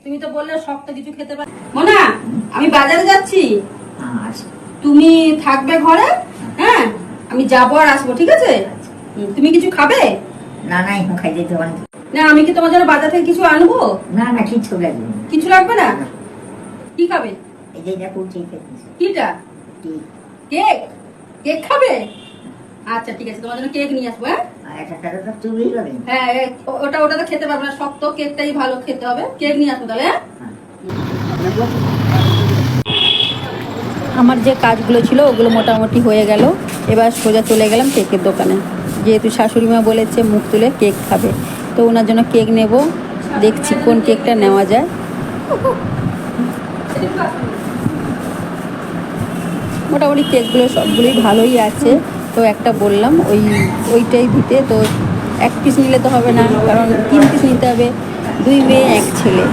তুমি তো বললে শক্ত কিছু খেতে পারো। মোনা, আমি বাজারে যাচ্ছি, তুমি থাকবে ঘরে। হ্যাঁ, আমি যাবো আর আসবো, ঠিক আছে? তুমি কিছু খাবে? না না, এখন খাই দিতে হবে না, আমি কি তোমার জন্য বাজার থেকে কিছু আনবো? না না, কিছু লাগবে না। কিছু লাগবে না? কি খাবে? এই যে দেখো কেক। কিটা? কেক? কেক খাবে? আচ্ছা ঠিক আছে, তোমার জন্য কেক নিয়ে আসবো। হ্যাঁ, হ্যাঁ, ওটা তো খেতে পারবে না, শক্ত কেকটাই ভালো খেতে হবে। কেক নিয়ে আসবো তাহলে। আমার যে কাজগুলো ছিল ওগুলো মোটামুটি হয়ে গেল। এবার সোজা চলে গেলাম কেকের দোকানে, যেহেতু শাশুড়ি মা বলেছে মুখ তুলে কেক খাবে, তো ওনার জন্য কেক নেব। দেখছি কোন কেকটা নেওয়া যায়। মোটামুটি কেকগুলো সবগুলোই ভালোই আছে, তো একটা বললাম ওইটাই দিতে। তো এক পিস নিলে তো হবে না, কারণ 3 পিস নিতে হবে। 2 মেয়ে 1 ছেলে।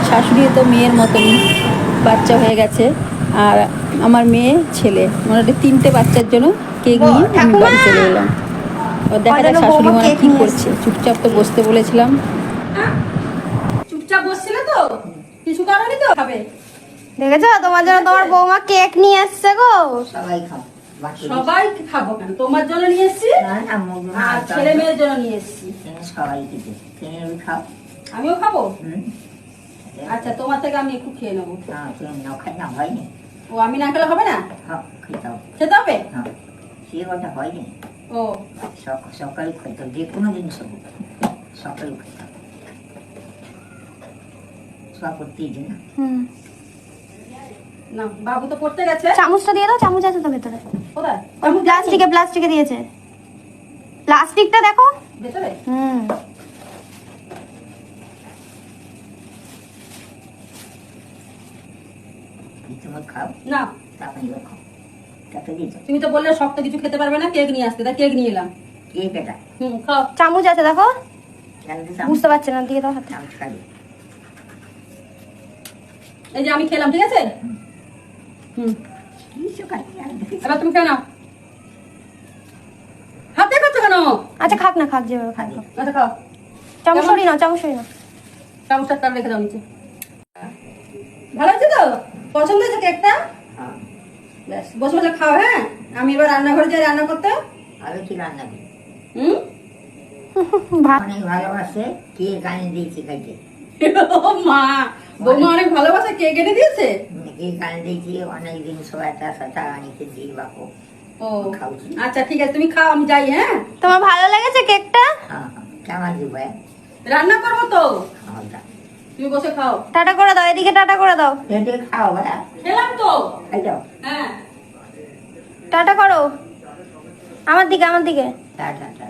শাশুড়ি তো মেয়ের মতনই, বাচ্চা হয়ে গেছে, আর আমার মেয়ে ছেলে, মোটামুটি 3টে বাচ্চার জন্য কেক নিয়ে আমি বাড়ি চলে এলাম। দেখা যাক শাশুড়ি মা কি করছে। চুপচাপ তো বসতে বলেছিলাম। চুপচাপ বসছিলে তো, কিছু কারণে তো খাবে। দেখেছো, তোমার জন্য তোমার বৌমা কেক নিয়ে এসছে গো। সবাই খাবো কেন, তোমার জন্য নিয়ে এসেছি আর ছেলে মেয়ের জন্য নিয়ে এসেছি। আমিও খাবো। আচ্ছা, তোমার থেকে আমি একটু খেয়ে নেবো। ও, আমি না খেলে হবে না? খেতে হবে। ও, সকালে খেতে, যে কোনো জিনিস সকালে খেতে না, বাবু তো পড়তে গেছে। চামচটা দিয়ে দাও, চামচ আছে তো ভেতরে। কোথায়? প্লাস্টিকে দিয়েছে। প্লাস্টিকটা দেখো ভেতরে। না, তুমি তো বললে শক্ত কিছু খেতে পারবে না, কেক নিয়ে আসতে, তাই কেক নিয়ে এলাম। খাও। চামচ আছে দেখো, বুঝতে পারছে না, দিয়ে দাও হাতে। এই যে আমি খেলাম, ঠিক আছে? এবার তুমি খেয়ে নাও। হাত দেখাচ্ছ কেন? আচ্ছা খাক না, খাক যেভাবে খাক। আচ্ছা খাও। চামচ সরিয়ে নাও, চামচটা তার রেখে দাও নিচে। ভালো হয়েছে তো? পছন্দ হয়েছে কেকটা? ব্যাস, বসে বসে খাও। হ্যাঁ, আমি এবার রান্নাঘরে যাই রান্না করতে। কি রান্না করি? অনেক ভালোবাসে, কেক আনি দিয়েছি খাইতে। মা, বৌমা অনেক ভালোবাসে, কেক এনে দিয়েছে। কেক আনি দিয়েছি, অনেকদিন সবাই একটা আনিতে দিই বাপু। ও, আচ্ছা ঠিক আছে, তুমি খাও, আমি যাই। হ্যাঁ, তোমার ভালো লেগেছে কেকটা? কেমন দিব? রান্না করবো তো, তুমি বসে খাও। টাটা করে দাও, এদিকে টাটা করে দাও। খাও ভাই, খেলাম তো। হ্যাঁ, টাটা করো আমার দিকে। টাটা।